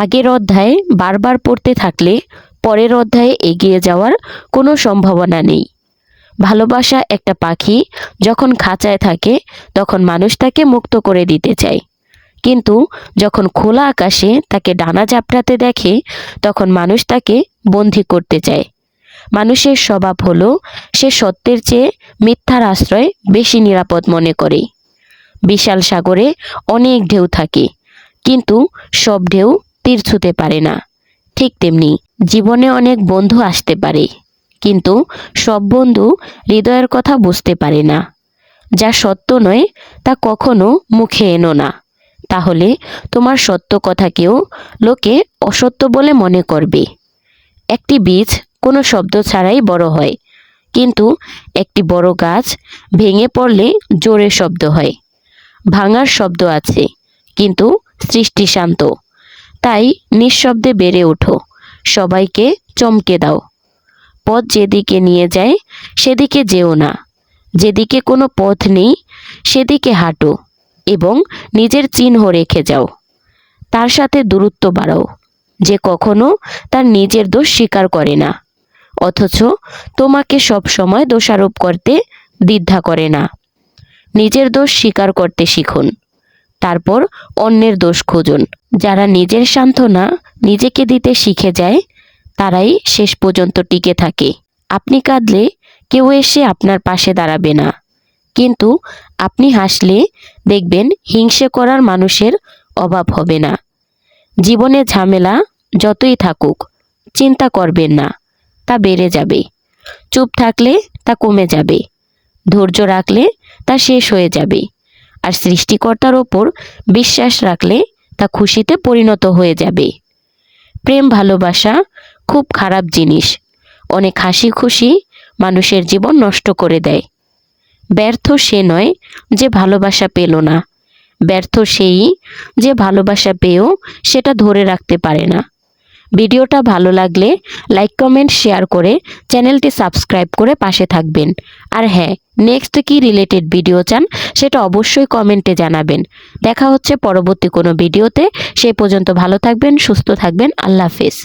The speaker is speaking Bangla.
আগের অধ্যায় বারবার পড়তে থাকলে পরের অধ্যায়ে এগিয়ে যাওয়ার কোনো সম্ভাবনা নেই। ভালোবাসা একটা পাখি যখন খাঁচায় থাকে তখন মানুষ তাকে মুক্ত করে দিতে চায়, কিন্তু যখন খোলা আকাশে তাকে ডানা ঝাপটাতে দেখে তখন মানুষ তাকে বন্দী করতে চায়। মানুষের স্বভাব হলো সে সত্যের চেয়ে মিথ্যার আশ্রয় বেশি নিরাপদ মনে করে। বিশাল সাগরে অনেক ঢেউ থাকে, কিন্তু সব ঢেউ তীর ছুঁতে পারে না। ঠিক তেমনি জীবনে অনেক বন্ধু আসতে পারে, কিন্তু সব বন্ধু হৃদয়ের কথা বুঝতে পারে না। যা সত্য নয় তা কখনো মুখে এনো না, তাহলে তোমার সত্য কথাকেও লোকে অসত্য বলে মনে করবে। একটি বীজ কোনো শব্দ ছাড়াই বড় হয়, কিন্তু একটি বড় গাছ ভেঙে পড়লে জোরে শব্দ হয়। ভাঙার শব্দ আছে, কিন্তু সৃষ্টি শান্ত। তাই নিঃশব্দে বেড়ে ওঠো, সবাইকে চমকে দাও। পথ যেদিকে নিয়ে যায় সেদিকে যেও না, যেদিকে কোনো পথ নেই সেদিকে হাঁটো এবং নিজের চিহ্ন রেখে যাও। তার সাথে দূরত্ব বাড়াও যে কখনো তার নিজের দোষ স্বীকার করে না, অথচ তোমাকে সব সময় দোষারোপ করতে দ্বিধা করে না। নিজের দোষ স্বীকার করতে শিখুন, তারপর অন্যের দোষ খুঁজুন। যারা নিজের সান্ত্বনা নিজেকে দিতে শিখে যায় তারাই শেষ পর্যন্ত টিকে থাকে। আপনি কাঁদলে কেউ এসে আপনার পাশে দাঁড়াবে না, কিন্তু আপনি হাসলে দেখবেন হিংসে করার মানুষের অভাব হবে না। জীবনে ঝামেলা যতই থাকুক চিন্তা করবেন না, তা বেড়ে যাবে। চুপ থাকলে তা কমে যাবে, ধৈর্য রাখলে তা শেষ হয়ে যাবে, আর সৃষ্টিকর্তার ওপর বিশ্বাস রাখলে তা খুশিতে পরিণত হয়ে যাবে। প্রেম ভালোবাসা খুব খারাপ জিনিস, অনেক হাসি খুশি মানুষের জীবন নষ্ট করে দেয়। ব্যর্থ সে নয় যে ভালোবাসা পেল না, ব্যর্থ সেই যে ভালোবাসা পেয়েও সেটা ধরে রাখতে পারে না। ভিডিওটা ভালো লাগলে লাইক কমেন্ট শেয়ার করে চ্যানেলটি সাবস্ক্রাইব করে পাশে থাকবেন। আর হ্যাঁ, নেক্সট কি রিলেটেড ভিডিও চান সেটা অবশ্যই কমেন্টে জানাবেন। দেখা হচ্ছে পরবর্তী কোনো ভিডিওতে। সেই পর্যন্ত ভালো থাকবেন, সুস্থ থাকবেন। আল্লাহ হাফেজ।